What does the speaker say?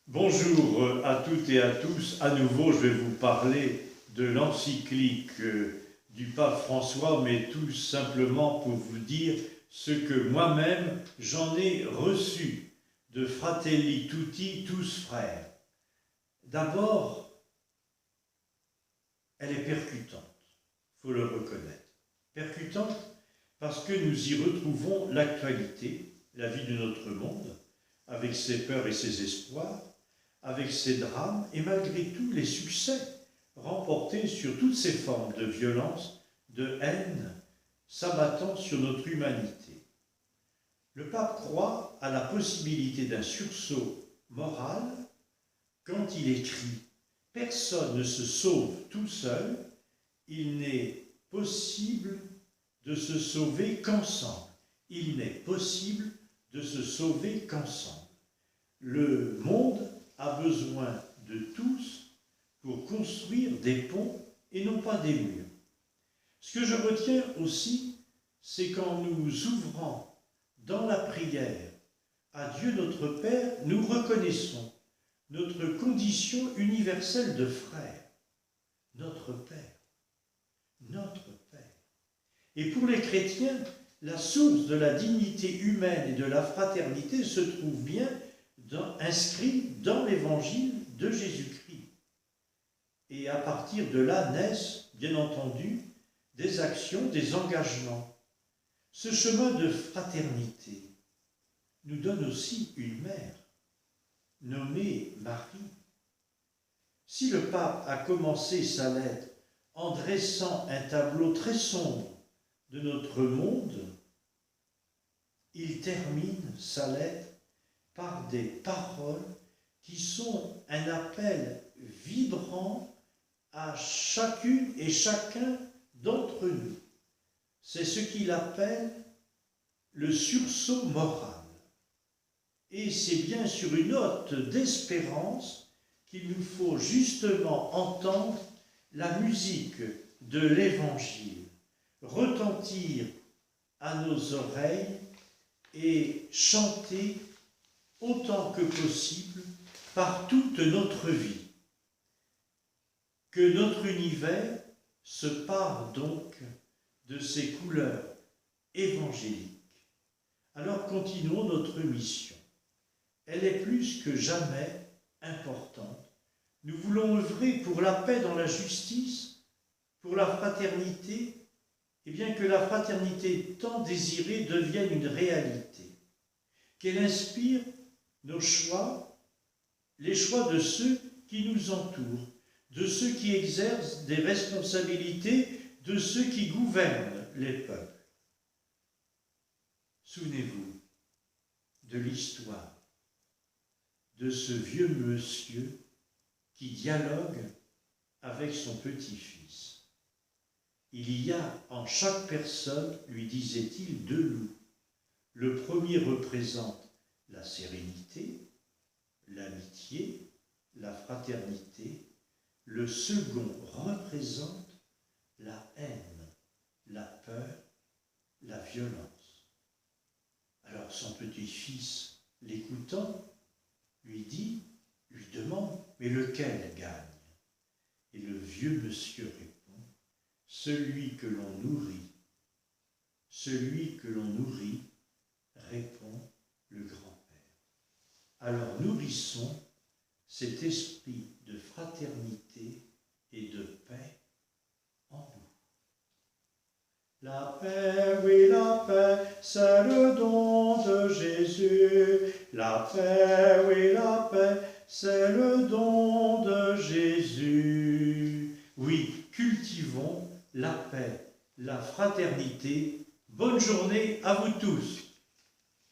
Bonjour à toutes et à tous. À nouveau, je vais vous parler de l'encyclique du pape François, mais tout simplement pour vous dire ce que moi-même j'en ai reçu de Fratelli Tutti, tous frères. D'abord, elle est percutante, il faut le reconnaître. Percutante parce que nous y retrouvons l'actualité, la vie de notre monde, avec ses peurs et ses espoirs, avec ses drames et malgré tout les succès remportés sur toutes ces formes de violence, de haine, s'abattant sur notre humanité. Le pape croit à la possibilité d'un sursaut moral quand il écrit « Personne ne se sauve tout seul, il n'est possible de se sauver qu'ensemble. Il n'est possible de se sauver qu'ensemble. Le monde a besoin de tous pour construire des ponts et non pas des murs. » Ce que je retiens aussi, c'est qu'en nous ouvrant dans la prière à Dieu notre Père, nous reconnaissons notre condition universelle de frère, notre Père, notre Père. Et pour les chrétiens, la source de la dignité humaine et de la fraternité se trouve bien inscrit dans l'évangile de Jésus-Christ. Et à partir de là naissent, bien entendu, des actions, des engagements. Ce chemin de fraternité nous donne aussi une mère, nommée Marie. Si le pape a commencé sa lettre en dressant un tableau très sombre de notre monde, il termine sa lettre par des paroles qui sont un appel vibrant à chacune et chacun d'entre nous. C'est ce qu'il appelle le sursaut moral. Et c'est bien sur une note d'espérance qu'il nous faut justement entendre la musique de l'Évangile retentir à nos oreilles et chanter autant que possible par toute notre vie. Que notre univers se pare donc de ces couleurs évangéliques. Alors continuons notre mission. Elle est plus que jamais importante. Nous voulons œuvrer pour la paix dans la justice, pour la fraternité, et bien que la fraternité tant désirée devienne une réalité, qu'elle inspire nos choix, les choix de ceux qui nous entourent, de ceux qui exercent des responsabilités, de ceux qui gouvernent les peuples. Souvenez-vous de l'histoire de ce vieux monsieur qui dialogue avec son petit-fils. Il y a en chaque personne, lui disait-il, deux loups. Le premier représente la sérénité, l'amitié, la fraternité. Le second représente la haine, la peur, la violence. Alors son petit-fils, l'écoutant, lui demande, mais lequel gagne? Et le vieux monsieur répond, celui que l'on nourrit. Celui que l'on nourrit, répond le grand-père. Alors nourrissons cet esprit de fraternité et de paix en nous. La paix, oui la paix, c'est le don de Jésus. La paix, oui la paix, c'est le don de Jésus. Oui, cultivons la paix, la fraternité. Bonne journée à vous tous.